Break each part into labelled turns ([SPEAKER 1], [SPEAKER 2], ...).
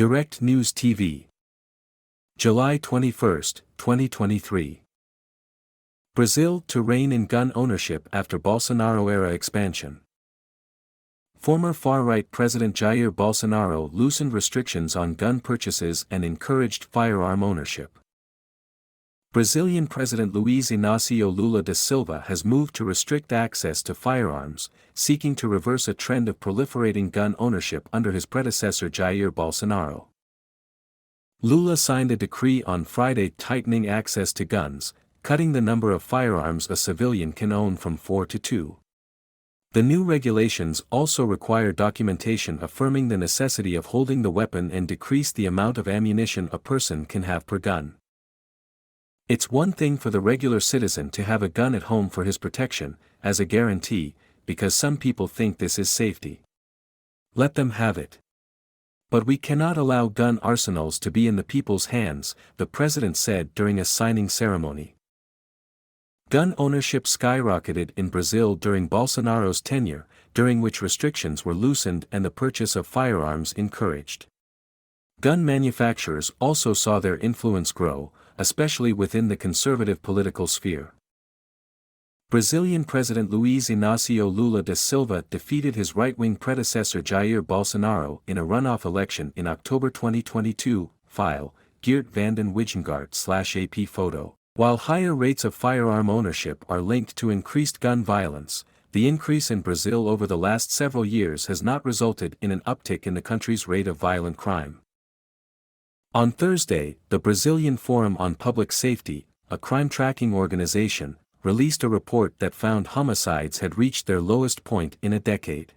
[SPEAKER 1] Direct News TV. July 21, 2023. Brazil to rein in gun ownership after Bolsonaro-era expansion. Former far-right President Jair Bolsonaro loosened restrictions on gun purchases and encouraged firearm ownership. Brazilian President Luiz Inácio Lula da Silva has moved to restrict access to firearms, seeking to reverse a trend of proliferating gun ownership under his predecessor Jair Bolsonaro. Lula signed a decree on Friday tightening access to guns, cutting the number of firearms a civilian can own from 4 to 2. The new regulations also require documentation affirming the necessity of holding the weapon and decrease the amount of ammunition a person can have per gun. It's one thing for the regular citizen to have a gun at home for his protection, as a guarantee, because some people think this is safety. Let them have it. But we cannot allow gun arsenals to be in the people's hands, the president said during a signing ceremony. Gun ownership skyrocketed in Brazil during Bolsonaro's tenure, during which restrictions were loosened and the purchase of firearms encouraged. Gun manufacturers also saw their influence grow, especially within the conservative political sphere. Brazilian President Luiz Inácio Lula da Silva defeated his right-wing predecessor Jair Bolsonaro in a runoff election in October 2022, file, Geert Vanden Wijngaard/AP photo. While higher rates of firearm ownership are linked to increased gun violence, the increase in Brazil over the last several years has not resulted in an uptick in the country's rate of violent crime. On Thursday, the Brazilian Forum on Public Safety, a crime-tracking organization, released a report that found homicides had reached their lowest point in a decade.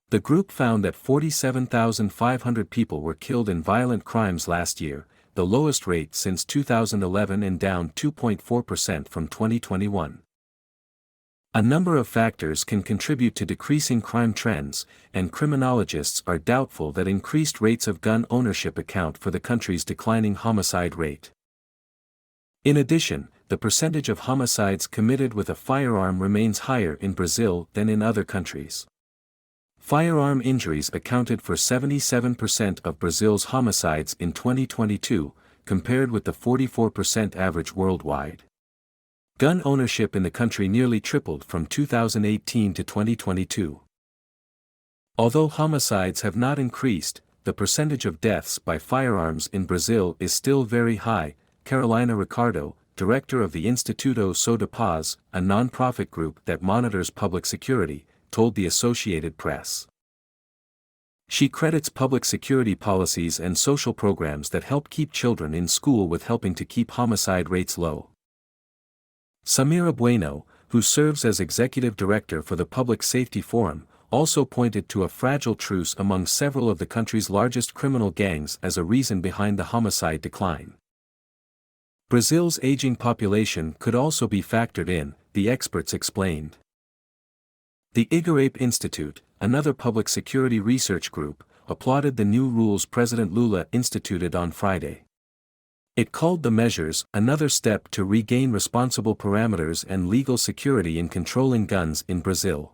[SPEAKER 1] The group found that 47,500 people were killed in violent crimes last year, the lowest rate since 2011 and down 2.4% from 2021. A number of factors can contribute to decreasing crime trends, and criminologists are doubtful that increased rates of gun ownership account for the country's declining homicide rate. In addition, the percentage of homicides committed with a firearm remains higher in Brazil than in other countries. Firearm injuries accounted for 77% of Brazil's homicides in 2022, compared with the 44% average worldwide. Gun ownership in the country nearly tripled from 2018 to 2022. Although homicides have not increased, the percentage of deaths by firearms in Brazil is still very high, Carolina Ricardo, director of the Instituto Sou da Paz, a non-profit group that monitors public security, told the Associated Press. She credits public security policies and social programs that help keep children in school with helping to keep homicide rates low. Samira Bueno, who serves as executive director for the Public Safety Forum, also pointed to a fragile truce among several of the country's largest criminal gangs as a reason behind the homicide decline. Brazil's aging population could also be factored in, the experts explained. The Igarape Institute, another public security research group, applauded the new rules President Lula instituted on Friday. It called the measures another step to regain responsible parameters and legal security in controlling guns in Brazil.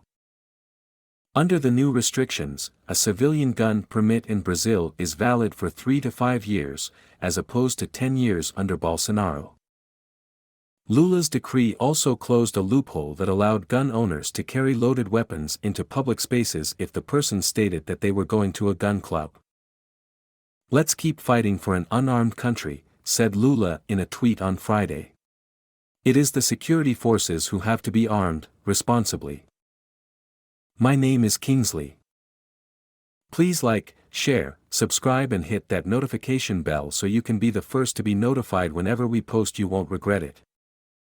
[SPEAKER 1] Under the new restrictions, a civilian gun permit in Brazil is valid for 3 to 5 years, as opposed to 10 years under Bolsonaro. Lula's decree also closed a loophole that allowed gun owners to carry loaded weapons into public spaces if the person stated that they were going to a gun club. "Let's keep fighting for an unarmed country," said Lula in a tweet on Friday. "It is the security forces who have to be armed, responsibly. My name is Kingsley. Please like, share, subscribe and hit that notification bell so you can be the first to be notified whenever we post. You won't regret it."